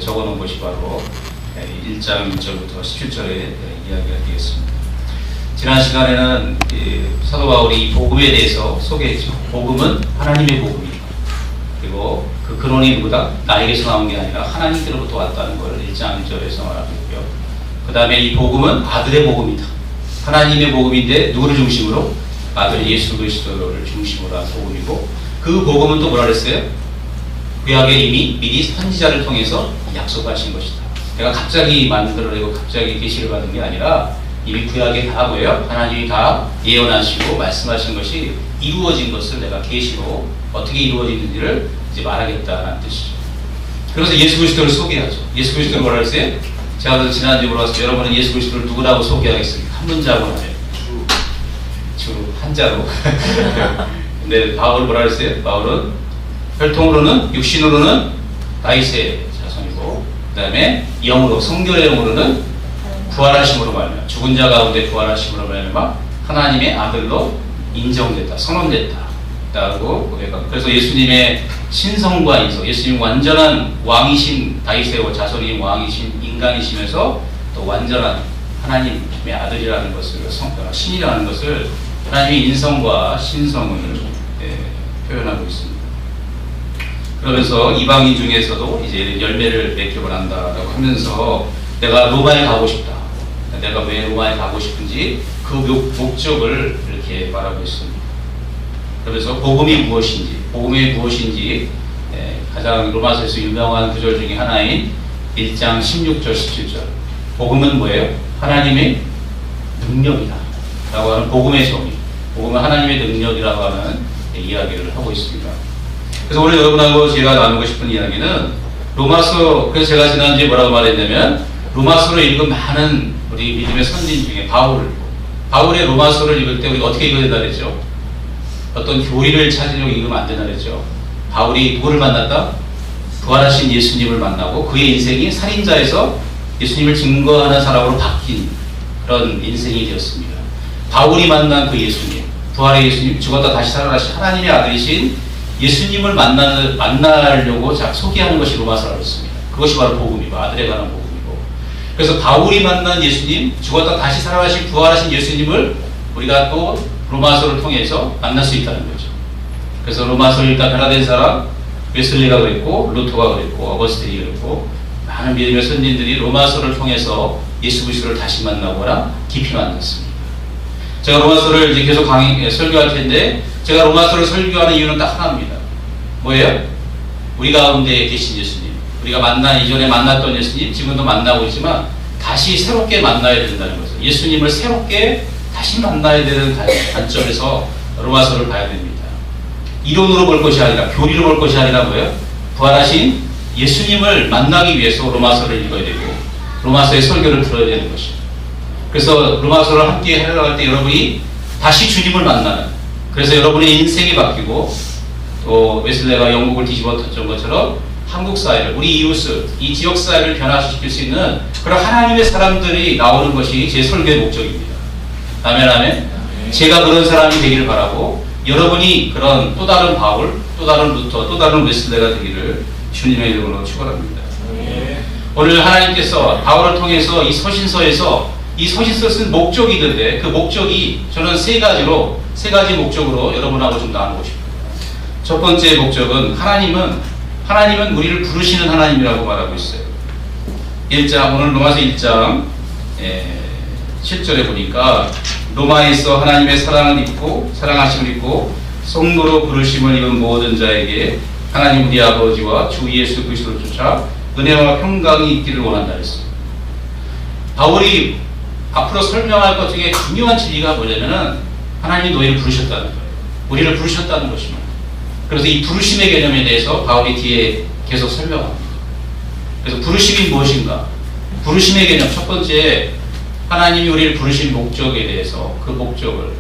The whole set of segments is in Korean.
적어 놓은 것이 바로 1장 1절부터 17절의 이야기가 되겠습니다. 지난 시간에는 사도 바울이 이 복음에 대해서 소개했죠. 복음은 하나님의 복음이다. 그리고 그 근원이 누구다? 나에게서 나온 게 아니라 하나님께로부터 왔다는 걸 1장 1절에서 말하고 있고요. 그 다음에 이 복음은 아들의 복음이다. 하나님의 복음인데 누구를 중심으로? 아들 예수 그리스도를 중심으로 한 복음이고, 그 복음은 또 뭐라 그랬어요? 구약에 이미 미리 선지자를 통해서 약속하신 것이다. 내가 갑자기 만들어내고 갑자기 계시를 받은 게 아니라 이미 구약에 다 뭐예요? 하나님이 다 예언하시고 말씀하신 것이 이루어진 것을 내가 계시로 어떻게 이루어지는지를 이제 말하겠다는 뜻이죠. 그래서 예수 그리스도를 소개하죠. 예수 그리스도를 뭐라 그랬어요? 제가 지난주에 물어봤어요. 여러분은 예수 그리스도를 누구라고 소개하겠습니까? 한 문자로 하네요. 주 한자로. 근데 바울 뭐라 그랬어요? 바울은 혈통으로는, 육신으로는 다윗의 자손이고, 그 다음에 영으로, 성결의 영으로는 부활하심으로 말미암아, 죽은 자 가운데 부활하심으로 말미암아 하나님의 아들로 인정됐다, 선언됐다 라고 고백합니다. 그래서 예수님의 신성과 인성, 예수님 완전한 왕이신, 다윗의 자손인 왕이신 인간이시면서 또 완전한 하나님의 아들이라는 것을, 신이라는 것을 하나님의 인성과 신성을 표현하고 있습니다. 그러면서 이방인 중에서도 이제 열매를 맺기를 원한다라고 하면서 내가 로마에 가고 싶다. 내가 왜 로마에 가고 싶은지 그 목적을 이렇게 말하고 있습니다. 그래서 복음이 무엇인지 가장 로마서에서 유명한 구절 중에 하나인 1장 16절 17절. 복음은 뭐예요? 하나님의 능력이다 라고 하는 복음의 정의. 복음은 하나님의 능력이라고 하는 이야기를 하고 있습니다. 그래서 오늘 여러분하고 제가 나누고 싶은 이야기는 로마서, 그래서 제가 지난주에 뭐라고 말했냐면 로마서를 읽은 많은 우리 믿음의 선진 중에 바울의 로마서를 읽을 때 우리가 어떻게 읽어야 된다 그랬죠? 어떤 교리를 찾으려고 읽으면 안 된다 그랬죠. 바울이 누구를 만났다? 부활하신 예수님을 만나고 그의 인생이 살인자에서 예수님을 증거하는 사람으로 바뀐 그런 인생이 되었습니다. 바울이 만난 그 예수님, 부활의 예수님, 죽었다 다시 살아나신 하나님의 아들이신 예수님을 만나려고 소개하는 것이 로마서라고 했습니다. 그것이 바로 복음이고 아들에 관한 복음이고, 그래서 바울이 만난 예수님, 죽었다 다시 살아나신 부활하신 예수님을 우리가 또 로마서를 통해서 만날 수 있다는 거죠. 그래서 로마서를 일단 변화된 사람 웨슬리가 그랬고, 루터가 그랬고, 어거스틴이 그랬고, 많은 믿음의 선진들이 로마서를 통해서 예수 그리스도를 다시 만나거나 깊이 만났습니다. 제가 로마서를 이제 계속 설교할 텐데, 제가 로마서를 설교하는 이유는 딱 하나입니다. 뭐예요? 우리 가운데 계신 예수님, 우리가 이전에 만났던 예수님, 지금도 만나고 있지만 다시 새롭게 만나야 된다는 거죠. 예수님을 새롭게 다시 만나야 되는 관점에서 로마서를 봐야 됩니다. 이론으로 볼 것이 아니라, 교리로 볼 것이 아니라 뭐예요? 부활하신 예수님을 만나기 위해서 로마서를 읽어야 되고 로마서의 설교를 들어야 되는 것이죠. 그래서 로마서를 함께 해나갈 때 여러분이 다시 주님을 만나는, 그래서 여러분의 인생이 바뀌고, 또 웨슬레가 영국을 뒤집어졌던 것처럼 한국 사회를, 우리 이웃을, 이 지역 사회를 변화시킬 수 있는 그런 하나님의 사람들이 나오는 것이 제 설교의 목적입니다. 아멘, 아멘. 제가 그런 사람이 되기를 바라고, 여러분이 그런 또 다른 바울, 또 다른 루터, 또 다른 웨슬레가 되기를 주님의 이름으로 축원합니다. 오늘 하나님께서 바울을 통해서 이 서신서에서 이 서신서를 쓴 목적이 있는데, 그 목적이 저는 세 가지 목적으로 여러분하고 좀 나누고 싶어요. 첫 번째 목적은 하나님은 우리를 부르시는 하나님이라고 말하고 있어요. 오늘 로마서 1장 7절에 보니까 로마에서 하나님의 사랑하심을 입고 성도로 부르심을 입은 모든 자에게 하나님 우리 아버지와 주 예수 그리스도를 쫓아 은혜와 평강이 있기를 원한다 했어요. 바울이 앞으로 설명할 것 중에 중요한 진리가 뭐냐면은 하나님이 너희를 부르셨다는 거예요. 우리를 부르셨다는 것입니다. 그래서 이 부르심의 개념에 대해서 바울이 뒤에 계속 설명합니다. 그래서 부르심이 무엇인가? 부르심의 개념, 첫 번째, 하나님이 우리를 부르신 목적에 대해서 그 목적을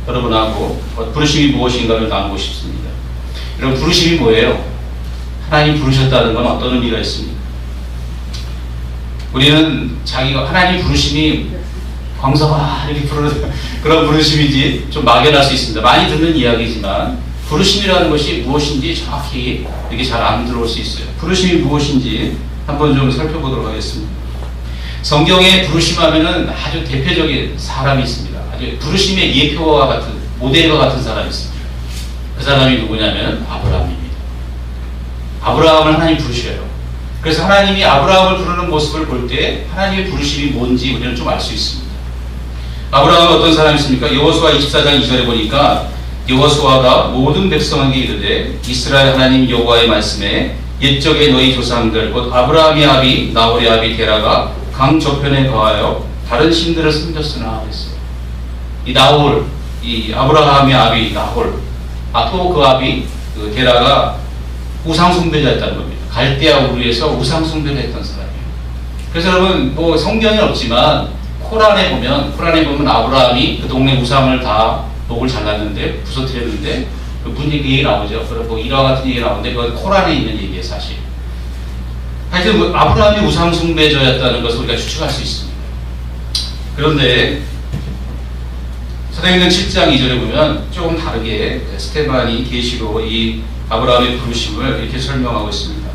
여러분하고 부르심이 무엇인가를 나누고 싶습니다. 여러분, 부르심이 뭐예요? 하나님 부르셨다는 건 어떤 의미가 있습니까? 우리는 하나님 부르심이 광석아 이렇게 부르는 그런 부르심인지 좀 막연할 수 있습니다. 많이 듣는 이야기지만 부르심이라는 것이 무엇인지 정확히 이게 잘 안 들어올 수 있어요. 부르심이 무엇인지 한번 좀 살펴보도록 하겠습니다. 성경에 부르심하면은 아주 대표적인 사람이 있습니다. 아주 부르심의 예표와 같은, 모델과 같은 사람이 있습니다. 그 사람이 누구냐면 아브라함입니다. 아브라함을 하나님 부르셔요. 그래서 하나님이 아브라함을 부르는 모습을 볼 때 하나님의 부르심이 뭔지 우리는 좀 알 수 있습니다. 아브라함은 어떤 사람이었습니까? 여호수아 24장 2절에 보니까 여호수아가 모든 백성에게 이르되 이스라엘 하나님 여호와의 말씀에 옛적에 너희 조상들 곧 아브라함의 아비 나홀의 아비 데라가 강 저편에 거하여 다른 신들을 섬겼으나 했어요. 이 나홀, 이 아브라함의 아비 나홀, 또 그 아비 그 데라가 우상 숭배자였다는 겁니다. 갈대아 우르에서 우상 숭배를 했던 사람이에요. 그래서 여러분 뭐 성경에 없지만 코란에 보면 아브라함이 그 동네 우상을 다 목을 잘랐는데 부서뜨렸는데 무슨 얘기 나오죠. 그리고 뭐 이와 같은 얘기 나오는데 그건 코란에 있는 얘기예요, 사실. 하여튼 아브라함이 우상 숭배자였다는 것을 우리가 추측할 수 있습니다. 그런데 사도행전 7장 2절에 보면 조금 다르게 스테반이 계시로 이 아브라함의 부르심을 이렇게 설명하고 있습니다.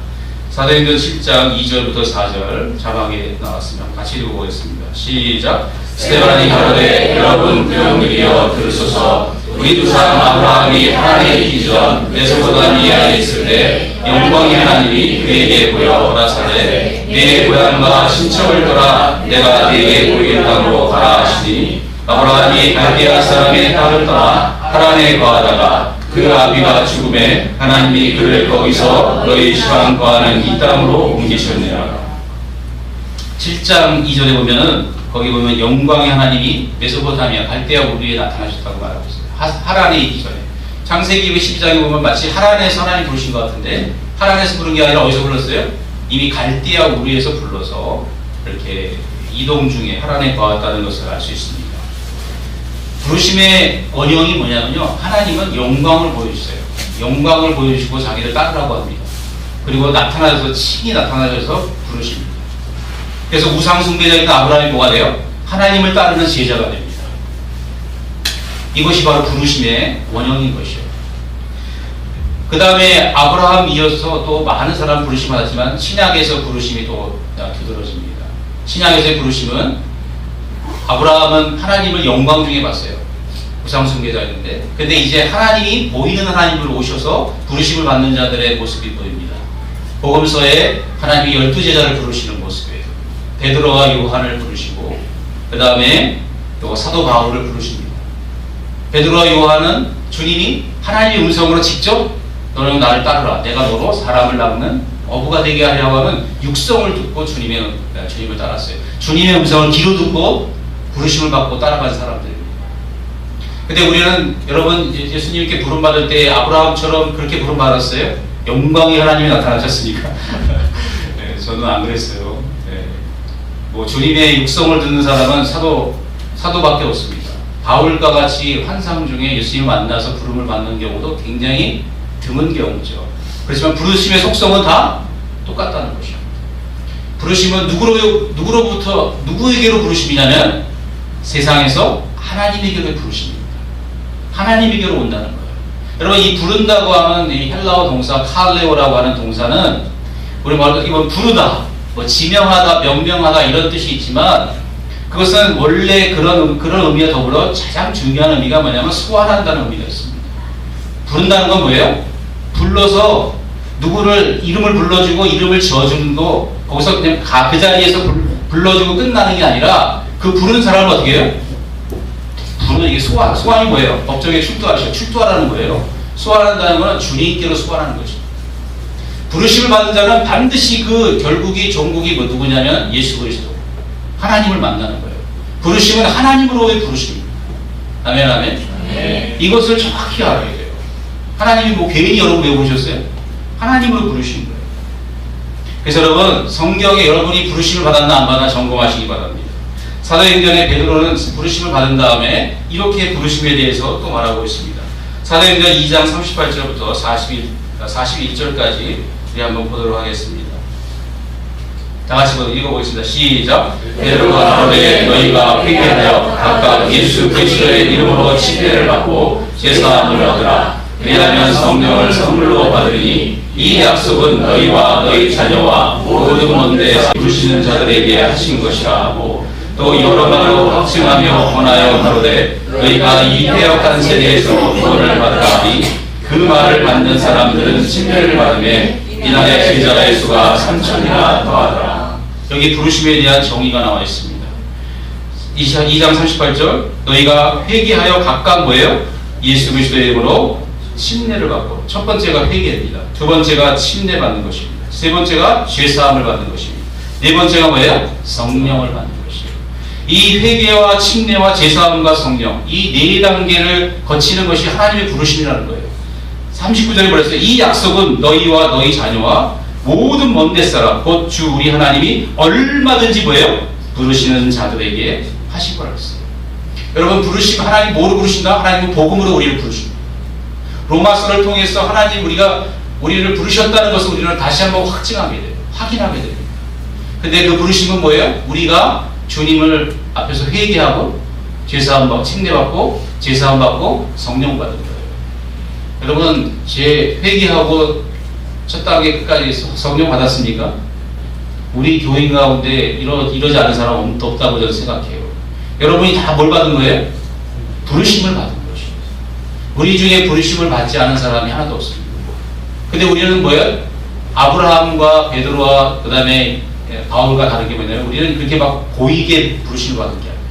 사도행전 7장 2절부터 4절 자막에 나왔으면 같이 읽어보겠습니다. 시작. 스테반이 가로되 여러분 부형들이여 들으소서. 우리 조상 아브라함이 하나님의 기전 메소포타미아에 있을 때 영광의 하나님이 그에게 보여 가라사대 내 고향과 친척을 떠나 내가 네게 보이는 땅으로 가라 하시니 아브라함이 갈대아 사람의 땅을 떠나 하란에 거하다가 그 아비가 죽음에 하나님이 그를 거기서 너희 시방 거하는 이 땅으로 옮기셨느니라. 7장 2절에 보면은 거기 보면 영광의 하나님이 메소포타미아 갈대아 우르에 나타나셨다고 말하고 있어요. 하란에 있기 전에. 창세기 12장에 보면 마치 하란에서 하나님 부르신 것 같은데 하란에서 부른 게 아니라 어디서 불렀어요? 이미 갈대아 우르에서 불러서 이렇게 이동 중에 하란에 거했다는 것을 알 수 있습니다. 부르심의 원형이 뭐냐면요, 하나님은 영광을 보여주세요. 영광을 보여주시고 자기를 따르라고 합니다. 그리고 나타나셔서 친히 나타나셔서 부르십니다. 그래서 우상 숭배자인 아브라함이 뭐가 돼요? 하나님을 따르는 제자가 됩니다. 이것이 바로 부르심의 원형인 것이요. 그 다음에 아브라함 이어서 또 많은 사람 부르심 받았지만 신약에서 부르심이 또 두드러집니다. 신약에서의 부르심은 아브라함은 하나님을 영광 중에 봤어요. 우상 숭배자였는데, 근데 이제 하나님이 보이는 하나님으로 오셔서 부르심을 받는 자들의 모습이 보입니다. 복음서에 하나님이 12제자를 부르시는 모습이에요. 베드로와 요한을 부르시고 그 다음에 또 사도 바울을 부르십니다. 베드로와 요한은 주님이 하나님의 음성으로 직접 너는 나를 따르라, 내가 너로 사람을 낚는 어부가 되게 하려고 하는 육성을 듣고 주님을 따랐어요. 주님의 음성을 귀로 듣고 부르심을 받고 따라간 사람들입니다. 근데 우리는 여러분 예수님께 부름받을 때 아브라함처럼 그렇게 부름받았어요? 영광의 하나님이 나타나셨으니까. 네, 저는 안 그랬어요. 네. 뭐 주님의 육성을 듣는 사람은 사도밖에 없습니다. 바울과 같이 환상 중에 예수님을 만나서 부름을 받는 경우도 굉장히 드문 경우죠. 그렇지만 부르심의 속성은 다 똑같다는 것이죠. 부르심은 누구로부터 누구에게로 부르심이냐면 세상에서 하나님에게로 부르심입니다. 하나님에게로 온다는 거예요. 여러분 이 부른다고 하는 이 헬라어 동사 칼레오라고 하는 동사는 우리 말로 부르다, 뭐 지명하다, 명명하다 이런 뜻이 있지만 그것은 원래 그런 의미와 더불어 가장 중요한 의미가 뭐냐면 소환한다는 의미가 있습니다. 부른다는 건 뭐예요? 불러서 누구를 이름을 불러주고 이름을 지어주는 거 거기서 그냥 그 자리에서 불러주고 끝나는 게 아니라 그 부르는 사람을 어떻게 해요? 부르는 이게 소환이 뭐예요? 법정에 출두하라는 거예요. 소환한다는 것은 주님께로 소환하는 거죠. 부르심을 받은 자는 반드시 그 결국이 종국이 뭐 누구냐면 예수 그리스도 하나님을 만나는 거예요. 부르심은 하나님으로의 부르심입니다. 아멘 아멘. 네. 이것을 정확히 알아야 돼요. 하나님이 뭐 괜히 여러분 왜 부르셨어요? 하나님으로 부르신 거예요. 그래서 여러분 성경에 여러분이 부르심을 받았나 안 받았나 점검하시기 바랍니다. 사도행전에 베드로는 부르심을 받은 다음에 이렇게 부르심에 대해서 또 말하고 있습니다. 사도행전 2장 38절부터 41절까지 우리 한번 보도록 하겠습니다. 다 같이 읽어보겠습니다. 시작. 베드로가 가로되 너희가 회개하여 각각 예수 그리스도의 이름으로 침례를 받고 제사함을 얻으라. 왜냐하면 성령을 선물로 받으니 이 약속은 너희와 너희 자녀와 모든 먼데 부르시는 자들에게 하신 것이라 하고 또 여러 말로 확증하며 권하여 가로되 너희가 이 패역한 세대에서 구원을 받으니 그 말을 받는 사람들은 침례를 받으며 이날의 제자의 수가 3,000이나 더하더라. 여기 부르심에 대한 정의가 나와 있습니다. 2장 38절 너희가 회개하여 각각 뭐예요? 예수 그리스도의 이름으로 침례를 받고 첫 번째가 회개입니다. 두 번째가 침례 받는 것입니다. 세 번째가 죄사함을 받는 것입니다. 네 번째가 뭐예요? 성령을 받는 것이에요. 이 회개와 침례와 죄사함과 성령 이 네 단계를 거치는 것이 하나님의 부르심이라는 거예요. 39절에 뭐랬어요? 이 약속은 너희와 너희 자녀와 모든 먼 데 사람 곧 주 우리 하나님이 얼마든지 뭐예요? 부르시는 자들에게 하실 거라고 했어요. 여러분 부르심 하나님 뭐로 부르신다? 하나님은 복음으로 우리를 부르십니다. 로마서를 통해서 하나님 우리를 부르셨다는 것을 우리는 다시 한번 확증하게 돼요. 확인하게 됩니다. 근데 그 부르심은 뭐예요? 우리가 주님을 앞에서 회개하고 죄사함 받고 침례받고 죄사함 받고 성령 받은 거예요. 여러분 제 회개하고 첫 단계 끝까지 성령 받았습니까? 우리 교인 가운데 이러지 않은 사람은 없다고 저는 생각해요. 여러분이 다 뭘 받은 거예요? 부르심을 받은 것이에요. 우리 중에 부르심을 받지 않은 사람이 하나도 없습니다. 근데 우리는 뭐예요? 아브라함과 베드로와 그 다음에 바울과 다른 게 뭐냐면 우리는 그렇게 막 보이게 부르심을 받은 게 아니에요.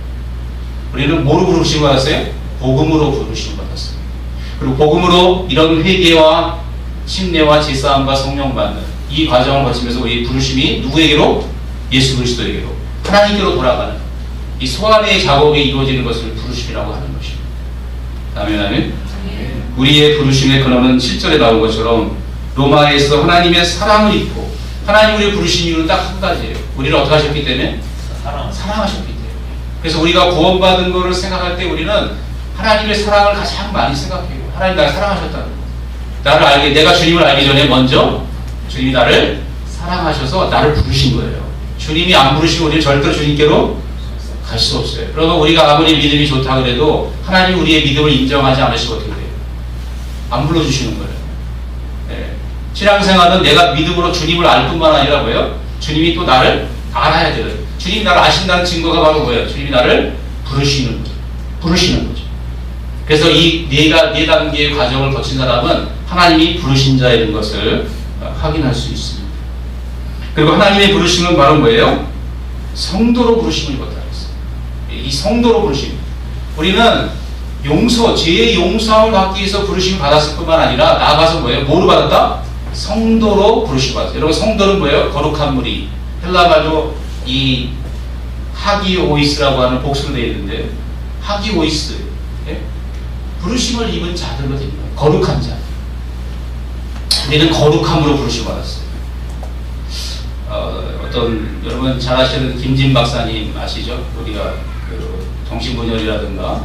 우리는 뭐로 부르심을 받았어요? 복음으로 부르심을 받았어요. 그리고 복음으로 이런 회개와 침례와 제사함과 성령 받는 이 과정을 거치면서 우리 부르심이 누구에게로? 예수 그리스도에게로 하나님께로 돌아가는 이 소환의 작업이 이루어지는 것을 부르심이라고 하는 것입니다. 아멘. 우리의 부르심의 근원은 7절에 나온 것처럼 로마에서 하나님의 사랑을 입고 하나님 우리를 부르신 이유는 딱 한 가지예요. 우리를 어떻게 하셨기 때문에? 사랑하셨기 때문에. 그래서 우리가 구원받은 것을 생각할 때 우리는 하나님의 사랑을 가장 많이 생각해요. 하나님 나를 사랑하셨다는 거. 내가 주님을 알기 전에 먼저 주님이 나를 사랑하셔서 나를 부르신 거예요. 주님이 안 부르시면 우리는 절대로 주님께로 갈 수 없어요. 그러면 우리가 아무리 믿음이 좋다 그래도 하나님 우리의 믿음을 인정하지 않으시고 어떻게 돼요? 안 불러주시는 거예요. 네. 신앙생활은 내가 믿음으로 주님을 알 뿐만 아니라 뭐예요? 주님이 또 나를 알아야 돼요. 주님이 나를 아신다는 증거가 바로 뭐예요? 주님이 나를 부르시는 거죠. 그래서 이 네 단계의 과정을 거친 사람은 하나님이 부르신 자인 것을 확인할 수 있습니다. 그리고 하나님의 부르심은 바로 뭐예요? 성도로 부르심을 입었다 그랬어요. 이 성도로 부르심. 우리는 죄의 용서함을 받기 위해서 부르심을 받았을 뿐만 아니라 나아가서 뭐예요? 뭐로 받았다? 성도로 부르심을 받았어요. 여러분 성도는 뭐예요? 거룩한 무리. 헬라말로 이 하기오이스라고 하는 복수로 되어 있는데 하기오이스. 예? 부르심을 입은 자들로 됩니다. 거룩한 자. 우리는 거룩함으로 부르심을 받았어요. 여러분 잘 아시는 김진 박사님 아시죠? 우리가 그 정신분열이라든가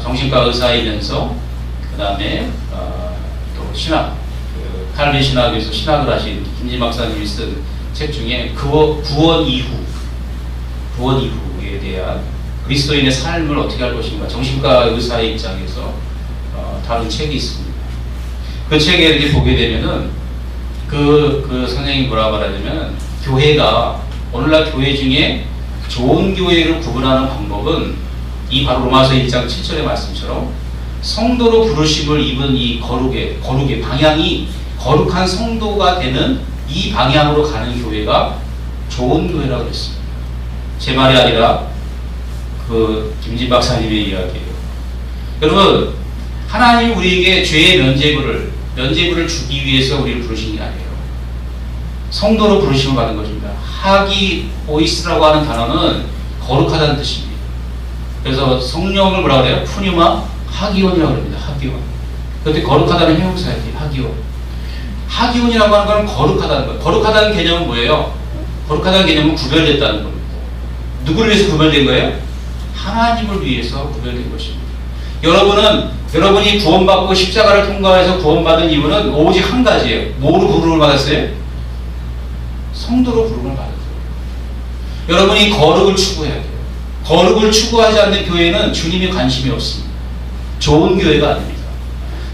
정신과 의사이면서 그 다음에 또 신학 칼빈 신학에서 신학을 하신 김진 박사님이 쓴 책 중에 구원 이후에 대한 그리스도인의 삶을 어떻게 할 것인가 정신과 의사의 입장에서 다룬 책이 있습니다. 그 책에 이렇게 보게 되면은 그 선생님이 뭐라고 말하냐면 교회가 오늘날 교회 중에 좋은 교회를 구분하는 방법은 이 바로 로마서 1장 7절의 말씀처럼 성도로 부르심을 입은 이 거룩의 방향이 거룩한 성도가 되는 이 방향으로 가는 교회가 좋은 교회라고 했습니다. 제 말이 아니라 그 김진 박사님의 이야기예요. 여러분 하나님 우리에게 죄의 면죄부를 주기 위해서 우리를 부르신 게 아니에요. 성도로 부르심을 받은 것입니다. 하기오이스라고 하는 단어는 거룩하다는 뜻입니다. 그래서 성령을 뭐라고 그래요? 푸뉴마 하기온이라고 합니다. 하기온. 그런데 거룩하다는 형용사예요. 하기온. 하기온이라고 하는 건 거룩하다는 거예요. 거룩하다는 개념은 뭐예요? 거룩하다는 개념은 구별됐다는 겁니다. 누구를 위해서 구별된 거예요? 하나님을 위해서 구별된 것입니다. 여러분이 구원받고 십자가를 통과해서 구원받은 이유는 오직 한 가지예요. 뭐로 부름을 받았어요? 성도로 부름을 받았어요. 여러분이 거룩을 추구해야 돼요. 거룩을 추구하지 않는 교회는 주님이 관심이 없습니다. 좋은 교회가 아닙니다.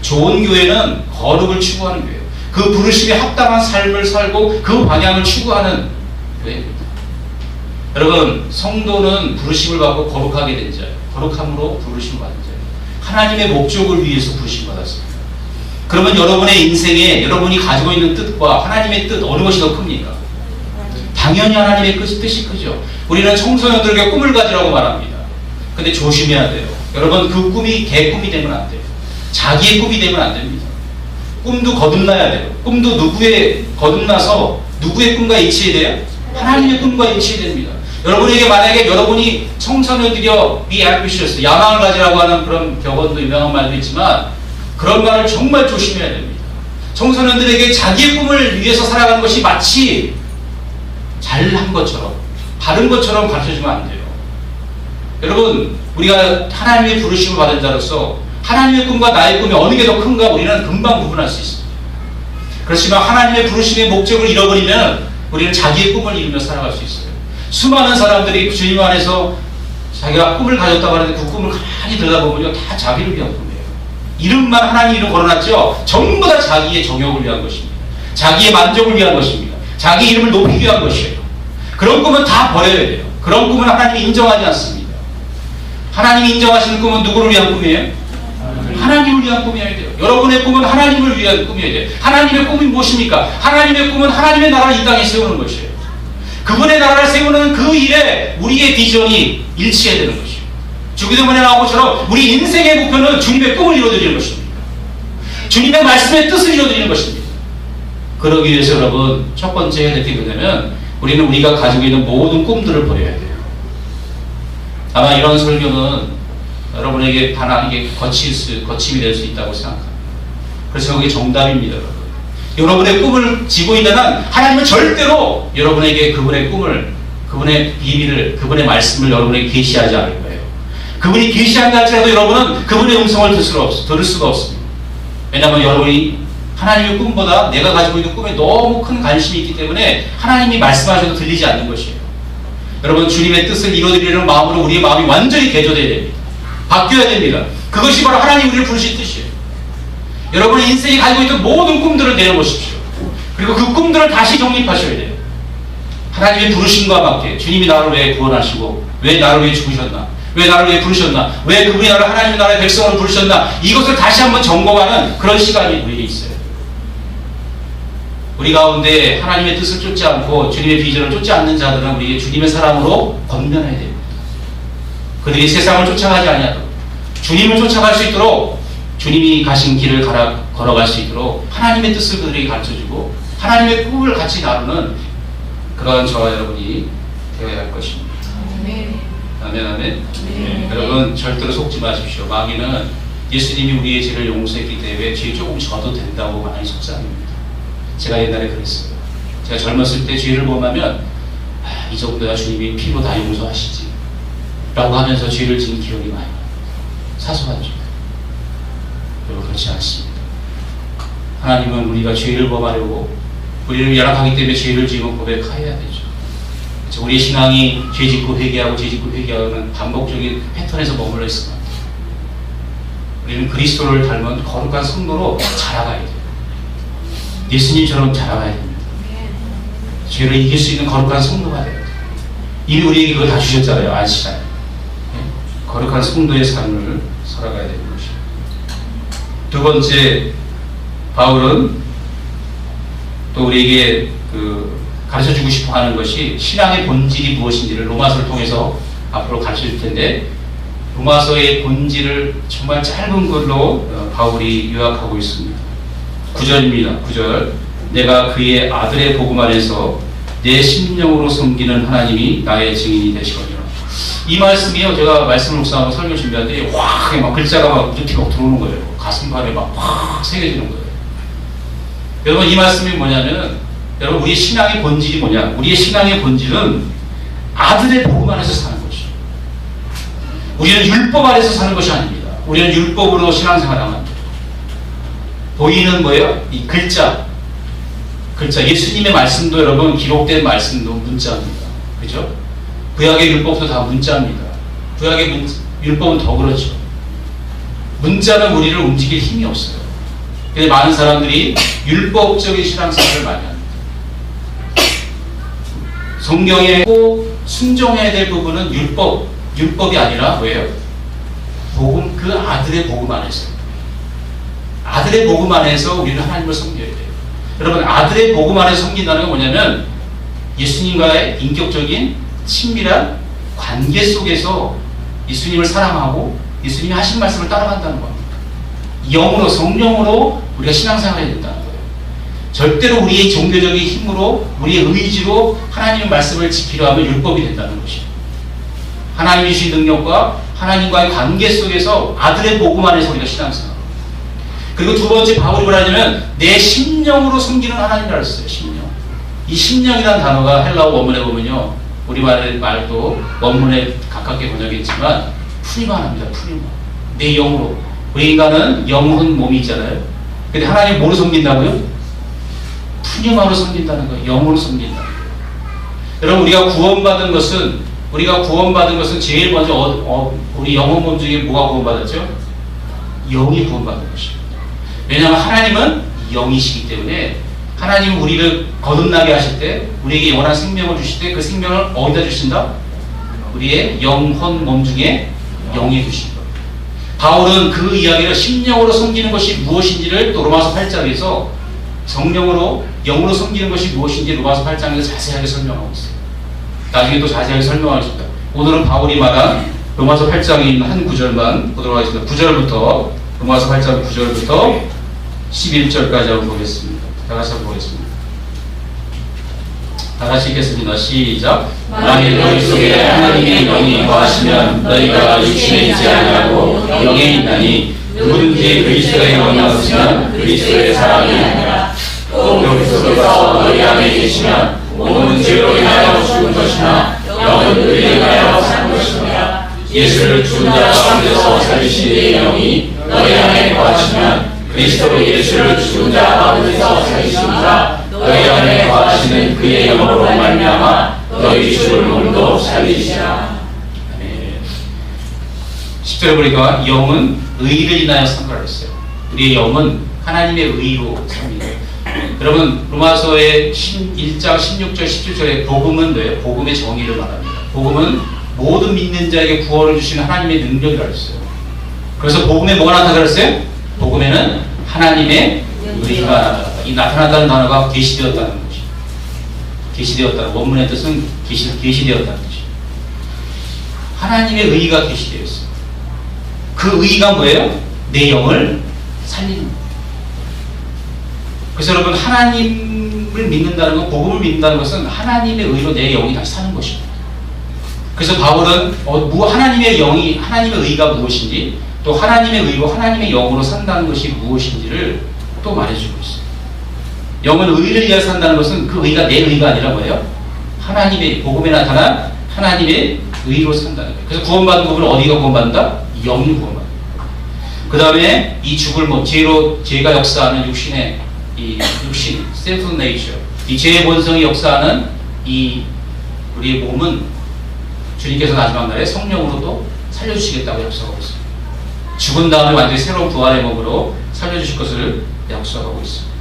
좋은 교회는 거룩을 추구하는 교회예요. 그 부르심에 합당한 삶을 살고 그 방향을 추구하는 교회입니다. 여러분, 성도는 부르심을 받고 거룩하게 된 자예요. 거룩함으로 부르심을 받은 자예요. 하나님의 목적을 위해서 부르심을 받았습니다. 그러면 여러분의 인생에 여러분이 가지고 있는 뜻과 하나님의 뜻 어느 것이 더 큽니까? 당연히 하나님의 뜻이 크죠. 우리는 청소년들에게 꿈을 가지라고 말합니다. 근데 조심해야 돼요. 여러분, 그 꿈이 개 꿈이 되면 안 돼요. 자기의 꿈이 되면 안 됩니다. 꿈도 거듭나야 돼요. 꿈도 거듭나서 누구의 꿈과 일치해야 돼요? 하나님의 꿈과 일치해야 됩니다. 여러분에게 만약에 여러분이 청소년들이여 be ambitious, 야망을 가지라고 하는 그런 격언도 유명한 말도 있지만 그런 말을 정말 조심해야 됩니다. 청소년들에게 자기의 꿈을 위해서 살아가는 것이 마치 잘한 것처럼, 바른 것처럼 가르쳐주면 안 돼요. 여러분, 우리가 하나님의 부르심을 받은 자로서 하나님의 꿈과 나의 꿈이 어느 게 더 큰가 우리는 금방 구분할 수 있습니다. 그렇지만 하나님의 부르심의 목적을 잃어버리면 우리는 자기의 꿈을 이루며 살아갈 수 있어요. 수많은 사람들이 주님 안에서 자기가 꿈을 가졌다고 하는데 그 꿈을 가만히 들여다보면요, 다 자기를 위한 꿈이에요. 이름만 하나님 이름 걸어놨죠. 전부 다 자기의 정욕을 위한 것입니다. 자기의 만족을 위한 것입니다. 자기 이름을 높이기 위한 것이에요. 그런 꿈은 다 버려야 돼요. 그런 꿈은 하나님이 인정하지 않습니다. 하나님이 인정하시는 꿈은 누구를 위한 꿈이에요? 하나님을 위한 꿈이어야 돼요. 여러분의 꿈은 하나님을 위한 꿈이어야 돼요. 하나님의 꿈이 무엇입니까? 하나님의 꿈은 하나님의 나라를 이 땅에 세우는 것이에요. 그분의 나라를 세우는 그 일에 우리의 비전이 일치해야 되는 것이에요. 주기도문에 나온 것처럼 우리 인생의 목표는 주님의 꿈을 이루어드리는 것입니다. 주님의 말씀의 뜻을 이루어드리는 것입니다. 그러기 위해서 여러분, 첫 번째 해야 될 게 뭐냐면 우리는 우리가 가지고 있는 모든 꿈들을 버려야 돼요. 아마 이런 설교는 여러분에게 이게 거침이 될 수 있다고 생각합니다. 그래서 그게 정답입니다. 여러분의 꿈을 지고 있는 한 하나님은 절대로 여러분에게 그분의 꿈을, 그분의 비밀을, 그분의 말씀을 여러분에게 계시하지 않을 거예요. 그분이 계시한다 할지라도 여러분은 그분의 음성을 들을 수가 없습니다. 왜냐하면 여러분이 하나님의 꿈보다 내가 가지고 있는 꿈에 너무 큰 관심이 있기 때문에 하나님이 말씀하셔도 들리지 않는 것이에요. 여러분, 주님의 뜻을 이루어드리려는 마음으로 우리의 마음이 완전히 개조되어야 됩니다. 바뀌어야 됩니다. 그것이 바로 하나님 우리를 부르신 뜻이에요. 여러분의 인생이 가지고 있는 모든 꿈들을 내려놓으십시오. 그리고 그 꿈들을 다시 정립하셔야 돼요. 하나님의 부르심과 맞게 주님이 나를 왜 구원하시고 왜 나를 위해 죽으셨나, 왜 나를 위해 부르셨나, 왜 그분이 나를 하나님의 나라의 백성으로 부르셨나, 이것을 다시 한번 점검하는 그런 시간이 우리에게 있어요. 우리 가운데 하나님의 뜻을 쫓지 않고 주님의 비전을 쫓지 않는 자들은 우리에게 주님의 사랑으로 건면해야 됩니다. 그들이 세상을 쫓아가지 아니하도록 주님을 쫓아갈 수 있도록, 주님이 가신 길을 걸어갈 수 있도록 하나님의 뜻을 그들에게 가르쳐주고 하나님의 꿈을 같이 나누는 그런 저와 여러분이 되어야 할 것입니다. 아멘, 아멘. 네. 여러분, 절대로 속지 마십시오. 마귀는 예수님이 우리의 죄를 용서했기 때문에 죄 조금 져도 된다고 많이 속삭입니다. 제가 옛날에 그랬어요. 제가 젊었을 때 죄를 범하면 이 정도야 주님이 피로 다 용서하시지 라고 하면서 죄를 지은 기억이 많이 나요. 사소한 죄. 여러분, 그렇지 않습니다. 하나님은 우리가 죄를 범하려고 우리를 열악하기 때문에 죄를 지으면 고백해야 되죠. 그렇죠? 우리의 신앙이 죄 짓고 회개하고 죄 짓고 회개하는 반복적인 패턴에서 머물러 있습니다. 우리는 그리스도를 닮은 거룩한 성도로 자라가야 돼요. 예수님처럼 자라가야 됩니다. 죄를 이길 수 있는 거룩한 성도가 돼요. 이미 우리에게 그걸 다 주셨잖아요. 아시잖아요. 거룩한 성도의 삶을 살아가야 되는 것입니다. 두 번째, 바울은 또 우리에게 가르쳐주고 싶어 하는 것이 신앙의 본질이 무엇인지를 로마서를 통해서 앞으로 가르칠 텐데, 로마서의 본질을 정말 짧은 글로 바울이 요약하고 있습니다. 9절입니다. 9절. 내가 그의 아들의 복음 안에서 내 심령으로 섬기는 하나님이 나의 증인이 되시거니와. 이 말씀이요, 제가 말씀을 묵상하고 설교 준비할 때 확 막 글자가 막 이렇게 막 들어오는 거예요. 가슴판에 막 확 새겨지는 거예요. 여러분, 이 말씀이 뭐냐면, 여러분, 우리의 신앙의 본질이 뭐냐? 우리의 신앙의 본질은 아들의 복음 안에서 사는 것이죠. 우리는 율법 안에서 사는 것이 아닙니다. 우리는 율법으로 신앙생활을 하면 안 돼요. 보이는 뭐예요? 이 글자. 예수님의 말씀도 여러분, 기록된 말씀도 문자입니다. 그죠? 구약의 율법도 다 문자입니다. 구약의 율법은 더 그렇죠. 문자는 우리를 움직일 힘이 없어요. 근데 많은 사람들이 율법적인 신앙생활을 많이 합니다. 성경에 꼭 순종해야 될 부분은 율법이 아니라 뭐예요? 복음, 그 아들의 복음 안에서. 아들의 복음 안에서 우리는 하나님을 섬겨야 돼요. 여러분, 아들의 복음 안에서 섬긴다는 건 뭐냐면 예수님과의 인격적인 친밀한 관계 속에서 예수님을 사랑하고 예수님이 하신 말씀을 따라간다는 겁니다. 영으로, 성령으로 우리가 신앙생활을 해야 된다는 거예요. 절대로 우리의 종교적인 힘으로, 우리의 의지로 하나님의 말씀을 지키려 하면 율법이 된다는 것이에요. 하나님이 주신 능력과 하나님과의 관계 속에서 아들의 복음 안에서 우리가 신앙생활을. 그리고 두 번째, 바울이 뭐라냐면 내 심령으로 섬기는 하나님이라고 했어요. 심령. 이 심령이라는 단어가 헬라어 원문에 보면요, 우리말의 말도 원문에 가깝게 번역했지만 푸니마입니다. 푸니마. 내 영으로. 우리 인간은 영혼, 몸이 있잖아요. 근데 하나님 뭐로 섬긴다고요? 푸니마로 섬긴다는 거예요. 영으로 섬긴다는 거예요. 여러분, 우리가 구원받은 것은 제일 먼저 우리 영혼 몸 중에 뭐가 구원받았죠? 영이 구원받은 것입니다. 왜냐하면 하나님은 영이시기 때문에 하나님은 우리를 거듭나게 하실 때, 우리에게 영원한 생명을 주실 때 그 생명을 어디다 주신다? 우리의 영혼 몸 중에 영에 주신 거예요. 바울은 그 이야기를 심령으로 섬기는 것이 무엇인지를 또 로마서 8장에서 성령으로, 영으로 섬기는 것이 무엇인지 로마서 8장에서 자세하게 설명하고 있어요. 나중에 또 자세하게 설명하겠습니다. 오늘은 바울이 말한 로마서 8장에 있는 한 구절만 보도록 하겠습니다. 9절부터, 로마서 8장 9절부터 11절까지 한번 보겠습니다. 다 같이 한번 보겠습니다. 다 같이 읽겠습니다. 시작. 만일 너희 속에 하나님의 영이 거하시면 너희가 육신에 있지 아니하고 영에 있나니 누구든지 그리스도의 영이 없으면 그리스도의 사람이 아니라. 또 그리스도께서 너희 안에 계시면 몸은 죄로 인하여 죽은 것이나 영은 의에 인하여 산 것이니라. 예수를 죽은 자 가운데서 살리신 이의 영이 너희 안에 거하시면 그리스도 예수를 죽은 자 가운데서 살리시니라. 너희 안에 거하시는 그의 영으로 말미암아 너희 죽은 몸도 살리시라. 아멘. 10절에 보니까 영은 의를 인하여 산다고 했어요. 우리의 영은 하나님의 의로 삽니다. 여러분, 로마서의 1장 16절 17절에 복음은 뭐예요? 복음의 정의를 말합니다. 복음은 모든 믿는 자에게 구원을 주시는 하나님의 능력이라고 했어요. 그래서 복음에 뭐가 나타나고 했어요? 복음에는 하나님의 의가 나타났다. 이 나타났다는 단어가 계시되었다는 것이. 계시되었다는, 원문의 뜻은 계시되었다는 것이. 하나님의 의가 계시되었어요. 그 의가 뭐예요? 내 영을 살리는 거예요. 그래서 여러분, 하나님을 믿는다는 것, 복음을 믿는다는 것은 하나님의 의로 내 영이 다시 사는 것입니다. 그래서 바울은 하나님의 의가 무엇인지, 또 하나님의 의로 하나님의 영으로 산다는 것이 무엇인지를 또 말해주고 있어요. 영은 의를 위하여 산다는 것은 그 의가 내 의가 아니라 뭐예요? 하나님의, 복음에 나타난 하나님의 의로 산다는 거예요. 그래서 구원받은 부분은 어디가 구원받는다? 영이 구원받는다. 그 다음에 이 죽을 몸, 죄가 역사하는 육신의 이 육신, self nature, 이 죄의 본성이 역사하는 이 우리의 몸은 주님께서 마지막 날에 성령으로 또 살려주시겠다고 약속하고 있습니다. 죽은 다음에 완전히 새로운 부활의 몸으로 살려주실 것을 약속하고 있습니다.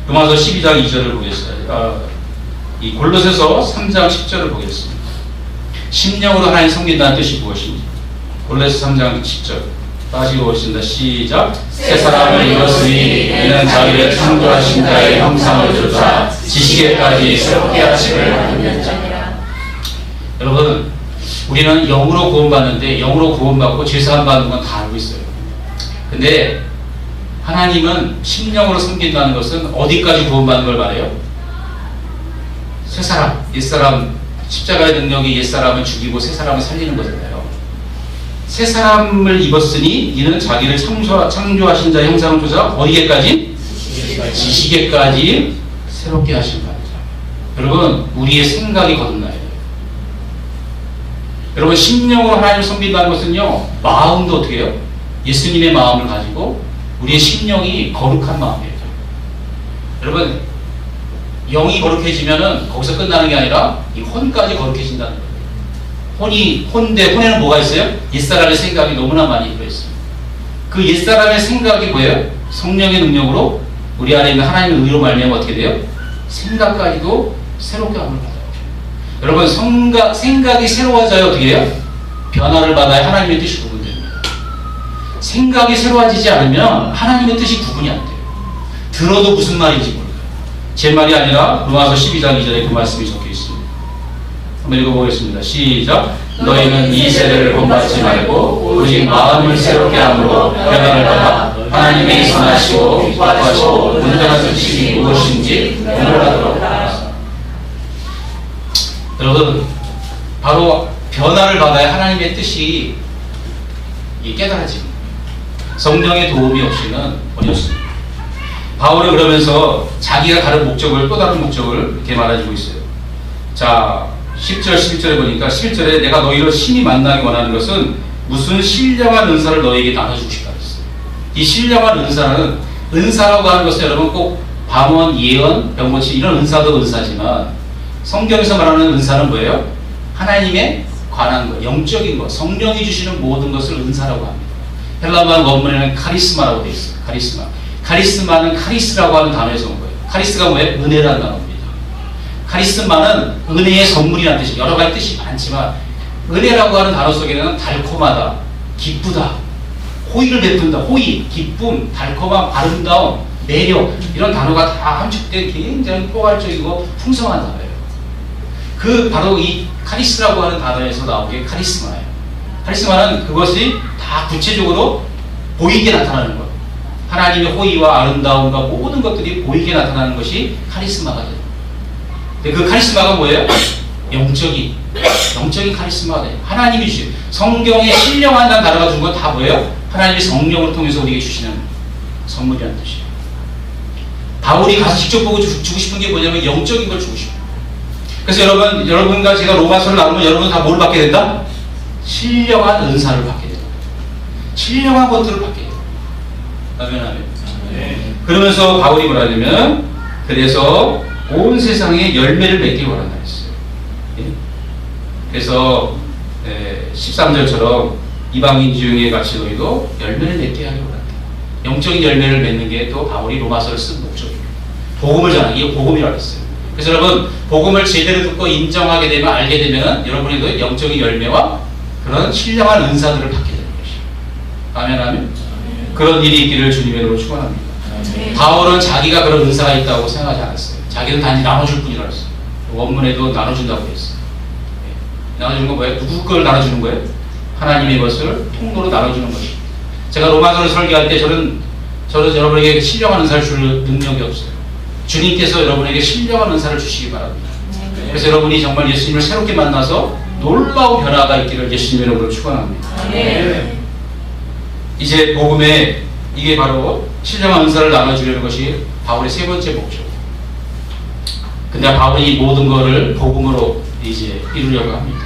로마서 12장 2절을 보겠습니다. 이 골로새서 3장 10절을 보겠습니다. 심령으로 하나님 섬긴다는 뜻이 무엇인지. 골로새 3장 10절. 다시 보겠습니다. 시작. 새 사람을 입었으니 이는 자기를 창조하신 자의 형상을 쫓아 지식에까지 새롭게 하심을 받는 자니라. 여러분, 우리는 영으로 구원받는데, 영으로 구원받고 죄사함 받는 건 다 알고 있어요. 근데 하나님은 심령으로 섬긴다는 것은 어디까지 구원받는 걸 말해요? 새 사람, 옛사람, 십자가의 능력이 옛사람을 죽이고 새 사람을 살리는 거잖아요. 새 사람을 입었으니 이는 자기를 창조하신 자의 형상을 쫓아 어디게까지? 지식에까지 새롭게 하신 거죠. 여러분, 우리의 생각이 거듭나야 돼요. 여러분, 심령으로 하나님을 섬긴다는 것은요, 마음도 어떻게 해요? 예수님의 마음을 가지고 우리의 심령이 거룩한 마음이에요. 여러분, 영이 거룩해지면은 거기서 끝나는 게 아니라 이 혼까지 거룩해진다는 거예요. 혼인데 혼에는 뭐가 있어요? 옛사람의 생각이 너무나 많이 들어있어요. 그 옛사람의 생각이 뭐예요? 성령의 능력으로 우리 안에 있는 하나님의 의로 말미암아 어떻게 돼요? 생각까지도 새롭게 함을 받아요. 여러분 생각이 새로워져야 어떻게 해요? 변화를 받아야 하나님의 뜻이 구분됩니다. 생각이 새로워지지 않으면 하나님의 뜻이 구분이 안 돼요. 들어도 무슨 말인지 몰라요. 제 말이 아니라 로마서 12장 2절에 그 말씀이 적혀 있습니다. 한번 읽어보겠습니다. 시작. 너희는 이 세대를 본받지 말고 오직 마음을 새롭게 함으로 변화를 받아 하나님의 선하시고 기뻐하시고 온전한 뜻이 무엇인지 분별하도록 하라. 여러분, 바로 변화를 받아야 하나님의 뜻이 깨달아집니다. 성령의 도움이 없이는 어렵습니다. 바울은 그러면서 자기가 가는 목적을, 또 다른 목적을 이렇게 말해주고 있어요. 자, 10절, 11절에 보니까 11절에 내가 너희를 심히 만나기 원하는 것은 무슨 신령한 은사를 너희에게 나눠주고 싶다 그랬어요. 이 신령한 은사는, 은사라고 하는 것은 여러분 꼭 방언, 예언, 병고치 이런 은사도 은사지만 성경에서 말하는 은사는 뭐예요? 하나님의 관한 것, 영적인 것, 성령이 주시는 모든 것을 은사라고 합니다. 헬라말 원문에는 카리스마라고 되어 있어요. 카리스마. 카리스마는 카리스라고 하는 단어에서 온 거예요. 카리스가 뭐예요? 은혜라는 단어입니다. 카리스마는 은혜의 선물이라는 뜻이, 여러 가지 뜻이 많지만 은혜라고 하는 단어 속에는 달콤하다, 기쁘다, 호의를 베푼다, 호의, 기쁨, 달콤함, 아름다움, 매력 이런 단어가 다 함축된 굉장히 포괄적이고 풍성한 단어예요. 그 바로 이 카리스라고 하는 단어에서 나온 게 카리스마예요. 카리스마는 그것이 다 구체적으로 보이게 나타나는 것. 하나님의 호의와 아름다움과 모든 것들이 보이게 나타나는 것이 카리스마가 돼요. 근데 그 카리스마가 뭐예요? 영적인 카리스마가 돼요. 하나님이 주신, 성경에 신령한다는 단어가 준 건 다 뭐예요? 하나님의 성령을 통해서 우리에게 주시는 선물이라는 뜻이에요. 바울이 가서 직접 보고 주고 싶은 게 뭐냐면 영적인 걸 주고 싶어요. 그래서 여러분과 제가 로마서를 나누면 여러분은 다 뭘 받게 된다? 신령한 은사를 받게 된다. 신령한 것들을 받게 된다. 아멘. 네. 그러면서 바울이 뭐라 하냐면, 그래서 온 세상에 열매를 맺기 원한다 했어요. 예? 그래서 13절처럼 이방인 중에 같이 너희도 열매를 맺게 하기 원한다. 영적인 열매를 맺는 게 또 바울이 로마서를 쓴 목적입니다. 복음을 전하기, 이게 복음이라고 했어요. 그래서 여러분, 복음을 제대로 듣고 인정하게 되면, 알게 되면 여러분에도 영적인 열매와 그런 신령한 은사들을 받게 되는 것이에요. 아멘. 그런 일이 있기를 주님의 이름으로 축원합니다. 바울은 자기가 그런 은사가 있다고 생각하지 않았어요. 자기는 단지 나눠줄 뿐이라고 했어요. 원문에도 나눠준다고 했어요. 나눠주는 건 뭐예요? 누구 걸 나눠주는 거예요? 하나님의 것을 통로로 나눠주는 것입니다. 제가 로마서를 설교할 때 저는 여러분에게 신령한 은사를 줄 능력이 없어요. 주님께서 여러분에게 신령한 은사를 주시기 바랍니다. 그래서 여러분이 정말 예수님을 새롭게 만나서 놀라운 변화가 있기를 예수님의 이름으로 축원합니다. 이제 복음에 이게 바로 신령한 은사를 나눠주려는 것이 바울의 세 번째 목적. 근데 바울이 이 모든 것을 복음으로 이제 이루려고 합니다.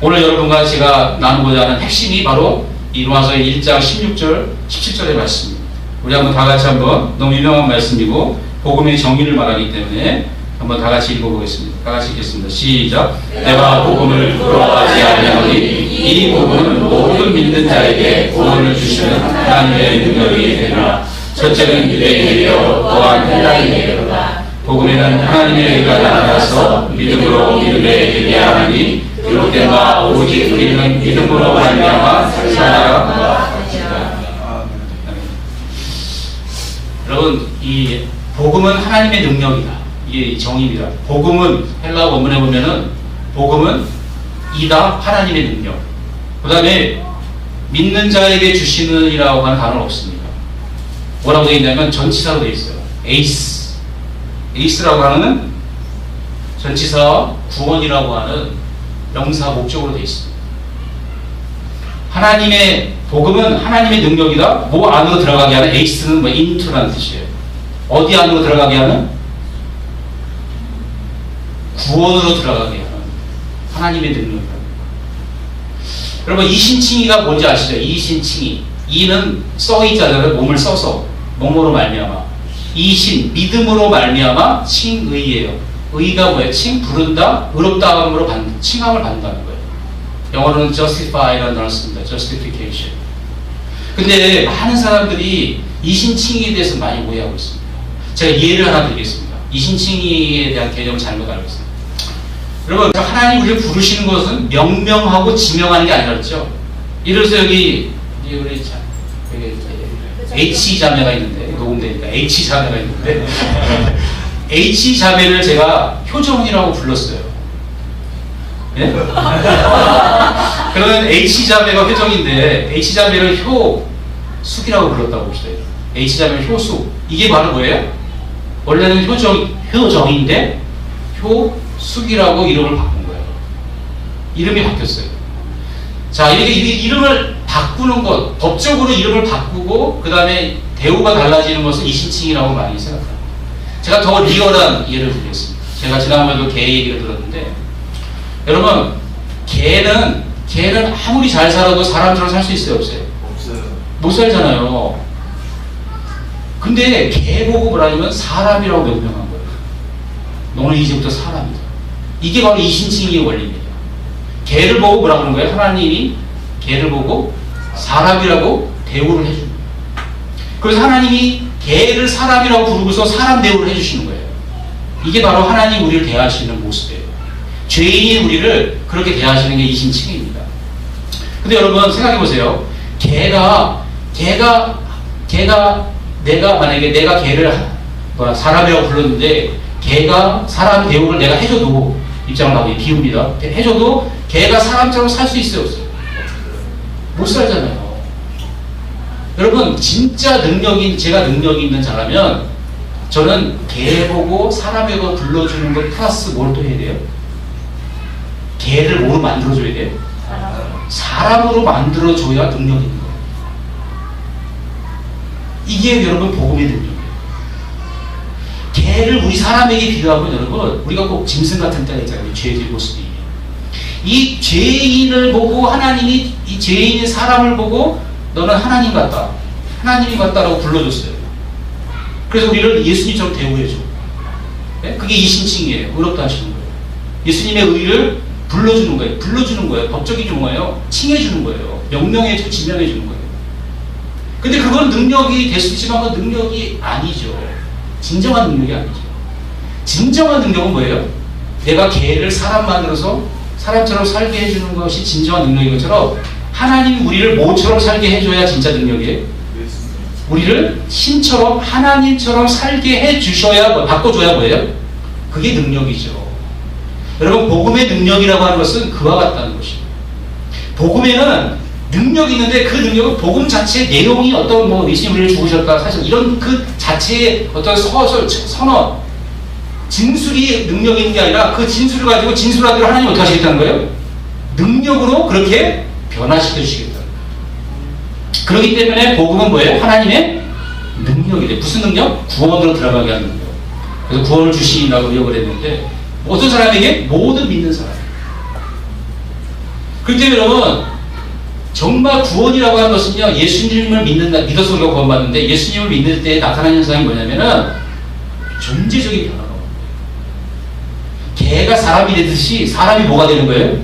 오늘 여러분과 제가 나누고자 하는 핵심이 바로 이 로마서의 1장 16절, 17절의 말씀입니다. 우리 한번 다 같이 한번, 너무 유명한 말씀이고 복음의 정의를 말하기 때문에 한번 다 같이 읽어보겠습니다. 다 같이 읽겠습니다. 시작. 내가 복음을 부러워하지 아니하노니 이 복음은 모든 믿는 자에게 구원을 주시는 하나님의 능력이 되리라. 첫째는 유대인에게요 또한 헬라인에게로다. 복음에는 하나님의 의가 나타나서 믿음으로 믿음에 이르게 하나니 기록된 바 오직 우리는 믿음으로 말미암아 살아야. 여러분, 이 복음은 하나님의 능력이다. 이게 정의입니다. 복음은 헬라 원문에 보면은 복음은 이다, 하나님의 능력. 그 다음에 믿는 자에게 주시는이라고 하는 단어는 없습니다. 뭐라고 되어 있냐면 전치사로 되어 있어요. 에이스라고 하는 전치사 구원이라고 하는 명사 목적으로 되어 있습니다. 하나님의 복음은 하나님의 능력이다. 뭐 안으로 들어가게 하는, 에이스는 뭐 인투라는 뜻이에요. 어디 안으로 들어가게 하는? 구원으로 들어가게 하는 하나님의 능력이다. 여러분, 이신칭의가 뭔지 아시죠? 이신칭의. 이는 써있잖아요. 몸을 써서 몸으로 말미암아. 이신, 믿음으로 말미암아 칭의예요. 의가 뭐예요? 칭, 부른다, 의롭다함으로 칭함을 받는다는 거예요. 영어로는 justify라는 단어를 씁니다. justification. 근데 많은 사람들이 이신칭의에 대해서 많이 오해하고 있습니다. 제가 예를 하나 드리겠습니다. 이신칭의에 대한 개념을 잘못 알고 있습니다. 여러분, 하나님 우리를 부르시는 것은 명명하고 지명하는 게 아니라 그랬죠. 이래서 여기 우리 H 자매가 있는데, 녹음되니까 H 자매가 있는데 H 자매를 제가 효정이라고 불렀어요. 예? 그러면 H 자매가 효정인데 H 자매를 효숙이라고 불렀다고 봅시다. H 자매는 효숙. 이게 바로 뭐예요? 원래는 효정인데 효숙이라고 이름을 바꾼 거예요. 이름이 바뀌었어요. 자, 이렇게 이름을 바꾸는 것, 법적으로 이름을 바꾸고 그 다음에 대우가 달라지는 것은 이신칭이라고 많이 생각합니다. 제가 더 리얼한 예를 드리겠습니다. 제가 지난번에도 개 얘기를 들었는데, 여러분, 개는 아무리 잘 살아도 사람처럼 살 수 있어요, 없어요? 없어요. 못 살잖아요. 근데 개 보고 뭐라냐면 사람이라고 명명한 거예요. 너는 이제부터 사람이다. 이게 바로 이신칭의 원리입니다. 개를 보고 뭐라고 하는 거예요? 하나님이 개를 보고 사람이라고 대우를 해주는 거예요. 그래서 하나님이 개를 사람이라고 부르고서 사람 대우를 해주시는 거예요. 이게 바로 하나님 우리를 대하시는 모습이에요. 죄인인 우리를 그렇게 대하시는 게 이신칭의입니다. 근데 여러분 생각해 보세요. 개가 만약에 내가 개를 사람이라고 불렀는데 개가 사람 대우를 내가 해줘도, 입장을 하고 비웁니다. 해줘도 개가 사람처럼 살 수 있어요, 없어요? 못 살잖아요. 여러분, 진짜 제가 능력이 있는 자라면 저는 개 보고 사람이라고 불러주는 것 플러스 뭘 또 해야 돼요? 개를 뭐로 만들어줘야 돼요? 사람으로 만들어줘야 능력이 있는 거예요. 이게 여러분 복음의 능력이에요. 개를 우리 사람에게 비교하면 여러분, 우리가 꼭 짐승 같은 때가 있잖아요. 죄의 모습이. 이 죄인을 보고 하나님이 이 죄인의 사람을 보고 너는 하나님 같다, 하나님이 같다라고 불러줬어요. 그래서 우리를 예수님처럼 대우해줘. 네? 그게 이신칭이에요. 의롭다 하시는 거예요. 예수님의 의를 불러주는 거예요. 불러주는 거예요. 법적인 용어예요. 칭해주는 거예요. 명명해주고 지명해주는 거예요. 근데 그건 능력이 될 수 있지만 그건 능력이 아니죠. 진정한 능력이 아니죠. 진정한 능력은 뭐예요? 내가 개를 사람 만들어서 사람처럼 살게 해주는 것이 진정한 능력인 것처럼 하나님이 우리를 모처럼 살게 해줘야 진짜 능력이에요. 우리를 신처럼 하나님처럼 살게 해주셔야, 바꿔줘야 뭐예요? 그게 능력이죠. 여러분, 복음의 능력이라고 하는 것은 그와 같다는 것입니다. 복음에는 능력이 있는데 그 능력은 복음 자체의 내용이 어떤 예수님 우리를 죽으셨다, 사실 이런 그 자체의 어떤 서술, 선언, 진술이 능력이 있는 게 아니라 그 진술을 가지고 진술하기로 하나님이 어떻게 하시겠다는 거예요? 능력으로 그렇게 변화시켜 주시겠다는 거예요. 그렇기 때문에 복음은 뭐예요? 하나님의 능력이 돼요. 무슨 능력? 구원으로 들어가게 하는 능력. 그래서 구원을 주시라고 의역을 했는데, 어떤 사람에게? 모든 믿는 사람. 그렇기 때문에 여러분, 정말 구원이라고 하는 것은요, 예수님을 믿어서 우리가 구원받는데, 예수님을 믿을 때 나타나는 현상이 뭐냐면은 존재적인 변화가 옵니다. 개가 사람이 되듯이 사람이 뭐가 되는 거예요?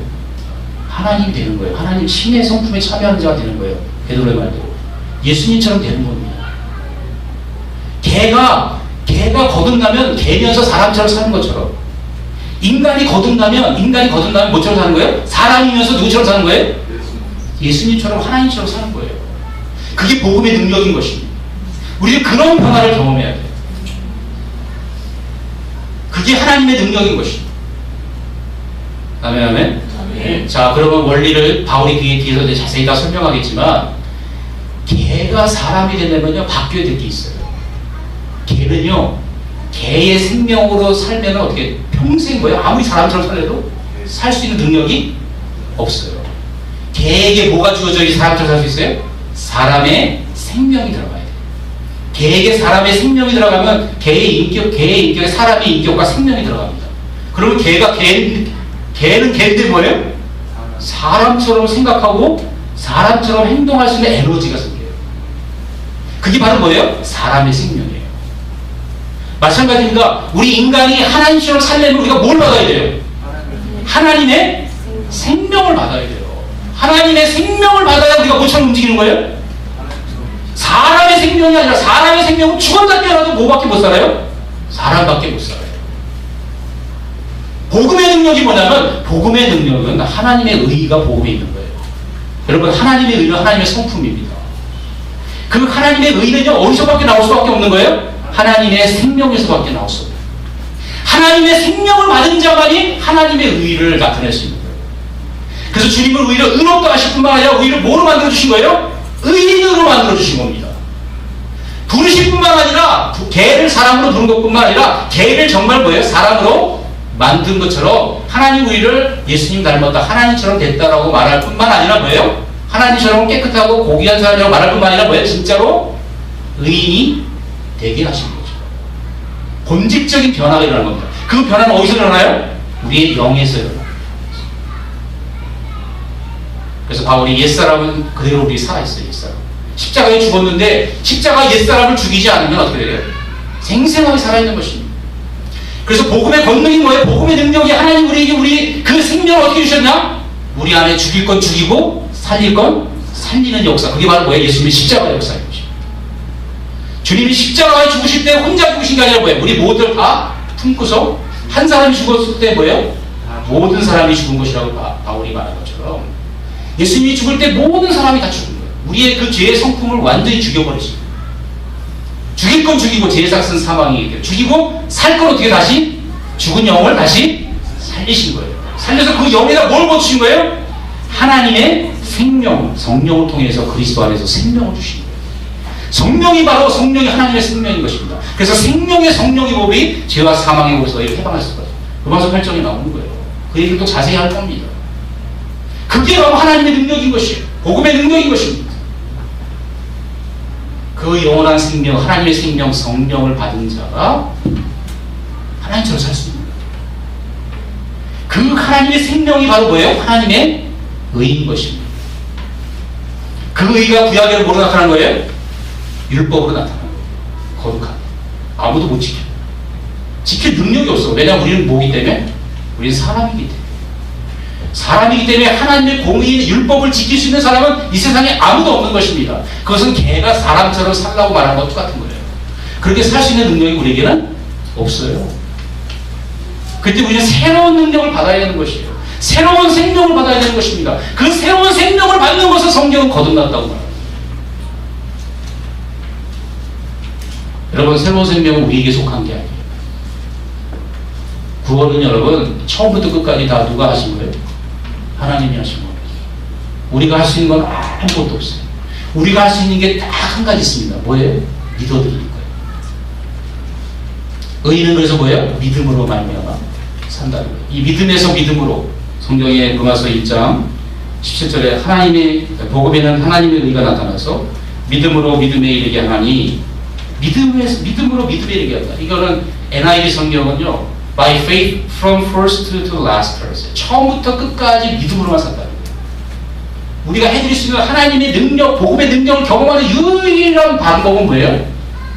하나님이 되는 거예요. 하나님 신의 성품에 참여하는 자가 되는 거예요. 베드로의 말대로 예수님처럼 되는 겁니다. 개가 거듭나면 개면서 사람처럼 사는 것처럼, 인간이 거듭나면 뭐처럼 사는 거예요? 사람이면서 누구처럼 사는 거예요? 예수님처럼, 하나님처럼 사는 거예요. 그게 복음의 능력인 것입니다. 우리는 그런 변화를 경험해야 돼요. 그게 하나님의 능력인 것입니다. 아멘. 자, 그러면 원리를 바울이 뒤에서 이제 자세히 다 설명하겠지만, 개가 사람이 되려면요, 바뀌어야 될 게 있어요. 개는요, 개의 생명으로 살면 어떻게 평생 뭐예요? 아무리 사람처럼 살려도 살 수 있는 능력이 없어요. 개에게 뭐가 주어져야 사람처럼 살 수 있어요? 사람의 생명이 들어가야 돼요. 개에게 사람의 생명이 들어가면 개의 인격에 사람의 인격과 생명이 들어갑니다. 그러면 개는 개인데 뭐예요? 사람처럼 생각하고 사람처럼 행동할 수 있는 에너지가 생겨요. 그게 바로 뭐예요? 사람의 생명이에요. 마찬가지입니다. 우리 인간이 하나님처럼 살려면 우리가 뭘 받아야 돼요? 하나님의 생명을 받아야 돼요. 하나님의 생명을 받아야 우리가 뭐처럼 움직이는 거예요? 사람의 생명이 아니라 사람의 생명은 죽었다 깨어나도 뭐밖에 못 살아요? 사람밖에 못 살아요. 복음의 능력이 뭐냐면 복음의 능력은 하나님의 의가 복음에 있는 거예요. 여러분 하나님의 의는 하나님의 성품입니다. 그 하나님의 의는요 어디서밖에 나올 수밖에 없는 거예요? 하나님의 생명에서밖에 나올 수 없어요. 하나님의 생명을 받은 자만이 하나님의 의를 나타낼 수 있는 거예요. 그래서 주님은 의를 의롭다 하실 뿐만 아니라 의를 뭐로 만들어 주신 거예요? 의인으로 만들어 주신 겁니다. 부르실 뿐만 아니라 개를 사람으로 부른 것뿐만 아니라 개를 정말 뭐예요? 사람으로 만든 것처럼 하나님 의를 예수님 닮았다, 하나님처럼 됐다라고 말할 뿐만 아니라 뭐예요? 하나님처럼 깨끗하고 고귀한 사람이라고 말할 뿐만 아니라 뭐예요? 진짜로 의인이 되게 하신 거죠. 본질적인 변화가 일어나는 겁니다. 그 변화는 어디서 일어나요? 우리의 영에서 일어나요. 그래서 바울이 옛사람은 그대로 우리 살아있어요. 옛사람. 십자가에 죽었는데 십자가 옛사람을 죽이지 않으면 어떻게 돼요? 생생하게 살아있는 것입니다. 그래서 복음의 권능이 뭐예요? 복음의 능력이 하나님 우리에게 우리 그 생명을 어떻게 주셨냐? 우리 안에 죽일 건 죽이고 살릴 건 살리는 역사. 그게 바로 뭐예요? 예수님의 십자가 역사인 것입니다. 주님이 십자가에 죽으실 때 혼자 죽으신 게 아니라 뭐예요? 우리 모두를 다 품고서 한 사람이 죽었을 때 뭐예요? 모든 사람이 죽은 것이라고 바울이 말한 것처럼 예수님이 죽을 때 모든 사람이 다 죽은 거예요. 우리의 그 죄의 성품을 완전히 죽여버리신 거예요. 죽일 건 죽이고 죄의 삭은 사망이기 때문에 죽이고 살 건 어떻게 다시 죽은 영을 다시 살리신 거예요. 살려서 그 영에다 뭘 묻히신 거예요? 하나님의 생명, 성령을 통해서 그리스도 안에서 생명을 주신 거예요. 성령이 바로 성령이 하나님의 생명인 것입니다. 그래서 생명의 성령의 법이 죄와 사망의 법에서 해방할 수가 있어요. 로마서 8장에 나오는 거예요. 그 얘기를 또 자세히 할 겁니다. 그게 바로 하나님의 능력인 것이에요. 복음의 능력인 것입니다. 그 영원한 생명, 하나님의 생명, 성령을 받은 자가 하나님처럼 살 수 있는 거예요. 그 하나님의 생명이 바로 뭐예요? 하나님의 의인 것입니다. 그 의가 구약에는 뭐로 나타난 거예요? 율법으로 나타난 거예요. 거룩한. 아무도 못 지켜. 지킬 능력이 없어. 왜냐하면 우리는 뭐기 때문에? 우리는 사람이기 때문에. 사람이기 때문에 하나님의 공의인 율법을 지킬 수 있는 사람은 이 세상에 아무도 없는 것입니다. 그것은 개가 사람처럼 살라고 말한 것 똑같은 거예요. 그렇게 살 수 있는 능력이 우리에게는 없어요. 그때 우리는 새로운 능력을 받아야 되는 것이에요. 새로운 생명을 받아야 되는 것입니다. 그 새로운 생명을 받는 것을 성경은 거듭났다고 말합니다. 여러분, 새로운 생명은 우리에게 속한 게 아니에요. 구원은 여러분 처음부터 끝까지 다 누가 하신 거예요? 하나님이 하신 겁니다. 우리가 할 수 있는 건 아무것도 없어요. 우리가 할 수 있는 게 딱 한 가지 있습니다. 뭐예요? 믿어드리는 거예요. 의인은 그래서 뭐예요? 믿음으로 말미암아 산다는 거예요. 이 믿음에서 믿음으로 성경의 로마서 1장 17절에 하나님의 복음에는 하나님의 의가 나타나서 믿음으로 믿음에 이르게 하나니 믿음으로 믿음에 이르게 한다. 이거는 NIV 성경은요. By faith from first to last. 처음부터 끝까지 믿음으로만 산다는 거예요. 우리가 해드릴 수 있는 하나님의 능력, 복음의 능력을 경험하는 유일한 방법은 뭐예요?